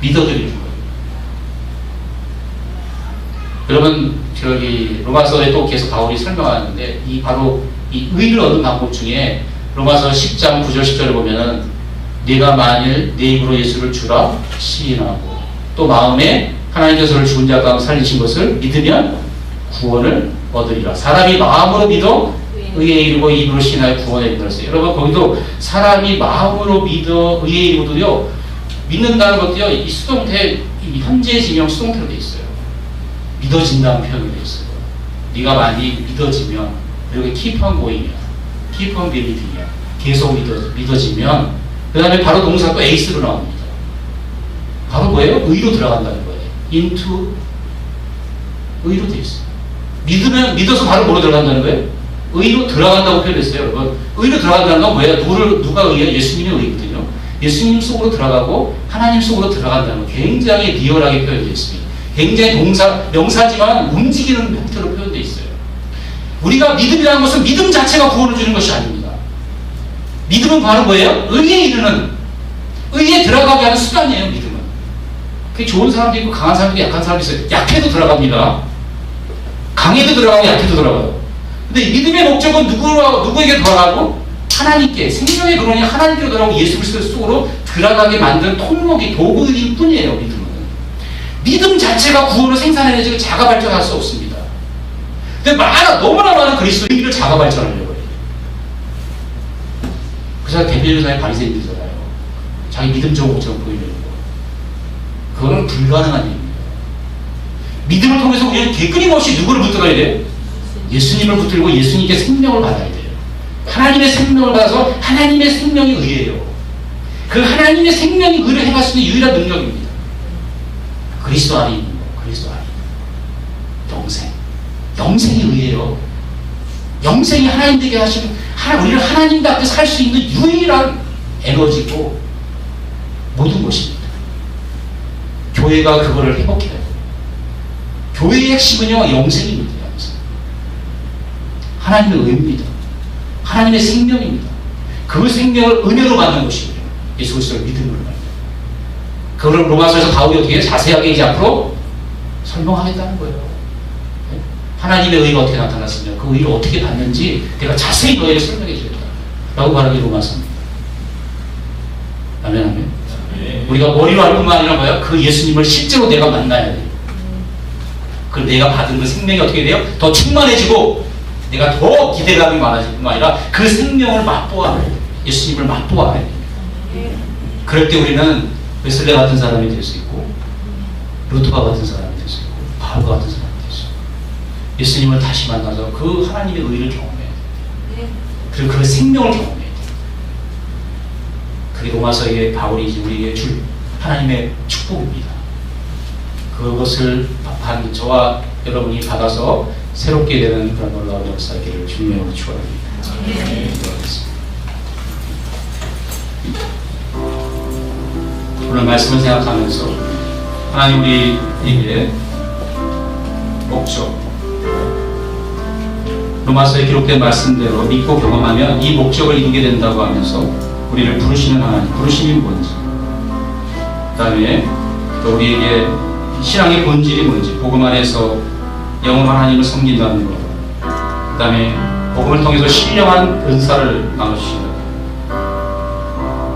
믿어드리는 거예요. 여러분, 저기 로마서에 또 계속 바울이 설명하는데 바로 이 의를 얻는 방법 중에 로마서 10장 9절 10절을 보면은 네가 만일 내 입으로 예수를 주라 시인하고 또 마음에 하나님께서 저를 죽은 자 가운데 살리신 것을 믿으면 구원을 얻으리라. 사람이 마음으로 믿어 의에 이르고 입으로 신하여 구원에 이르렀어요. 여러분, 거기도 사람이 마음으로 믿어 의에 이르고도요, 믿는다는 것도요, 이 수동태, 이 현재 진영 수동태로 되어 있어요. 믿어진다는 표현이 되어 있어요. 네가 많이 믿어지면, 그리고 keep on going이야. keep on believing이야. 계속 믿어지면, 그 다음에 바로 동사 또 ace로 나옵니다. 바로 뭐예요? 의로 들어간다는 거예요. into 의로 되어 있어요. 믿어서 바로 뭐로 들어간다는 거예요? 의로 들어간다고 표현했어요. 여러분, 의로 들어간다는 건 뭐예요? 누가 의예요? 예수님의 의거든요. 예수님 속으로 들어가고 하나님 속으로 들어간다는 거 굉장히 리얼하게 표현되어 있습니다. 굉장히 명사지만 움직이는 형태로 표현되어 있어요. 우리가 믿음이라는 것은 믿음 자체가 구원을 주는 것이 아닙니다. 믿음은 바로 뭐예요? 의에 이르는, 의에 들어가게 하는 수단이에요. 믿음은. 그게 좋은 사람도 있고 강한 사람도 있고 약한 사람도 있어요. 약해도 들어갑니다. 강해도 들어가고 약해도 들어가요. 근데 믿음의 목적은 누구에게 들어가고? 하나님께, 생명의 근원이 하나님께 들어가고 예수 그리스도 속으로 들어가게 만든 통목이 도구일 뿐이에요. 믿음은. 믿음 자체가 구원을 생산해내지 자가 발전할 수 없습니다. 근데 너무나 많은 그리스도인을 자가 발전하려고 해요. 그래서 대표적인 바리새인들이잖아요. 자기 믿음 좋은 것처럼 보이려고. 그거는 불가능한 일입니다. 믿음을 통해서 우리는 끊임없이 누구를 붙들어야 돼요? 예수님을 붙들고 예수님께 생명을 받아야 돼요. 하나님의 생명을 받아서 하나님의 생명이 의예요. 그 하나님의 생명이 의를 행할 수 있는 유일한 능력입니다. 그리스도 안에 있는 거, 그리스도 안에 있는 거. 영생. 영생이 의예요. 영생이 하나님 되게 하시는, 우리를 하나님답게 살 수 있는 유일한 에너지고 모든 것입니다. 교회가 그거를 회복해야 돼요. 교회의 핵심은요, 영생입니다. 영생. 하나님의 의입니다. 하나님의 생명입니다. 그 생명을 은혜로 받는 것이고요. 예수 그리스도를 믿음으로 받는 거예요. 그걸 로마서에서 바울이 어떻게 자세하게 이제 앞으로 설명하겠다는 거예요. 하나님의 의가 어떻게 나타났으며 그 의를 어떻게 받는지 내가 자세히 너희를 설명해 주겠다 라고 말하는 게 로마서입니다. 아멘, 아멘. 우리가 머리로 알 뿐만 아니라 뭐야? 그 예수님을 실제로 내가 만나야 돼요. 그 내가 받은 그 생명이 어떻게 돼요? 더 충만해지고 내가 더 기대감이 많아질 뿐만 아니라 그 생명을 맛보아야 돼요. 예수님을 맛보아야 돼요. 그럴 때 우리는 웨슬레 같은 사람이 될 수 있고 루터가 같은 사람이 될 수 있고 바울과 같은 사람이 될 수 있고 예수님을 다시 만나서 그 하나님의 의를 경험해야 돼요. 그리고 그 생명을 경험해야 돼요. 그게 로마서의 바울이 이제 우리에게 줄 하나님의 축복입니다. 그것을 저와 여러분이 받아서 새롭게 되는 그런 놀라운 역사기를 주님으로 축원합니다. 오늘 말씀을 생각하면서 하나님 우리에게 목적, 로마서에 기록된 말씀대로 믿고 경험하면 이 목적을 이루게 된다고 하면서 우리를 부르시는 하나님, 부르심이 뭔지, 그 다음에 또 우리에게 신앙의 본질이 뭔지, 복음 안에서 영원 하나님을 섬긴다는 것, 그 다음에 복음을 통해서 신령한 은사를 나눠주시는 것,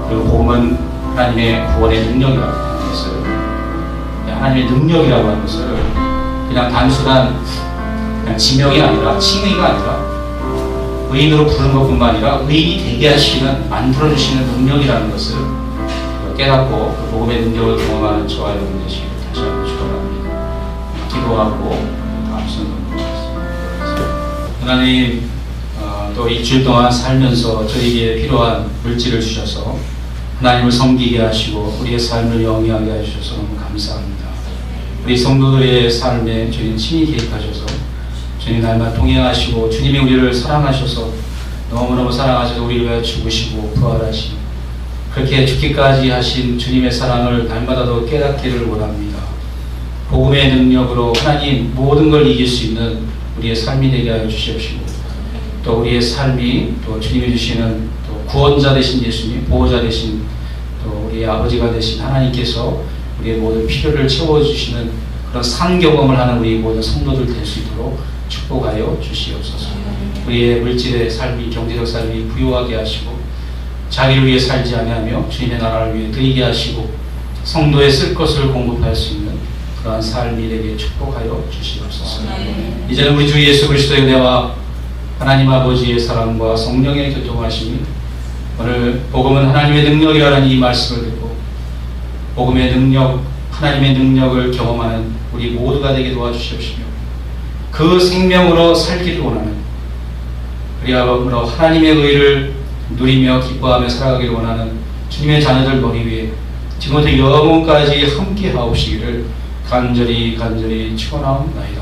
그리고 복음은 하나님의 구원의 능력이라고 하는 것을, 하나님의 능력이라고 하는 것을 그냥 단순한 그냥 지명이 아니라 칭의가 아니라 의인으로 부르는 것뿐만 아니라 의인이 되게 하시는, 만들어주시는 능력이라는 것을 깨닫고 그 복음의 능력을 경험하는 저와 여러분 되시기를 다시 한번 축원합니다. 기도하고 앞선 하나님, 또 일주일 동안 살면서 저에게 필요한 물질을 주셔서 하나님을 섬기게 하시고 우리의 삶을 영위하게 해주셔서 너무 감사합니다. 우리 성도들의 삶에 주님 친히 개입하셔서 주님 날마다 동행하시고 주님이 우리를 사랑하셔서 너무너무 사랑하셔서 우리를 위하여 죽으시고 부활하시고 그렇게 죽기까지 하신 주님의 사랑을 날마다 더 깨닫기를 원합니다. 복음의 능력으로 하나님 모든 걸 이길 수 있는 우리의 삶이 되게 하여 주시옵시고 또 우리의 삶이 또 주님이 주시는 또 구원자 되신 예수님, 보호자 되신 또 우리의 아버지가 되신 하나님께서 우리의 모든 필요를 채워주시는 그런 산 경험을 하는 우리 모든 성도들 될 수 있도록 축복하여 주시옵소서. 우리의 물질의 삶이, 경제적 삶이 부유하게 하시고 자기를 위해 살지 아니하며 주님의 나라를 위해 드리게 하시고 성도에 쓸 것을 공급할 수 있는 그러한 삶이 되게 축복하여 주시옵소서. 이제는 우리 주 예수 그리스도의 은혜와 하나님 아버지의 사랑과 성령의 교통하심이 오늘 복음은 하나님의 능력이라는 이 말씀을 듣고 복음의 능력, 하나님의 능력을 경험하는 우리 모두가 되게 도와주시옵시며 그 생명으로 살기를 원하는 우리가 하나님의 의를 누리며 기뻐하며 살아가기를 원하는 주님의 자녀들 머리 위에 지금부터 영원까지 함께 하옵시기를 간절히 축원하옵나이다.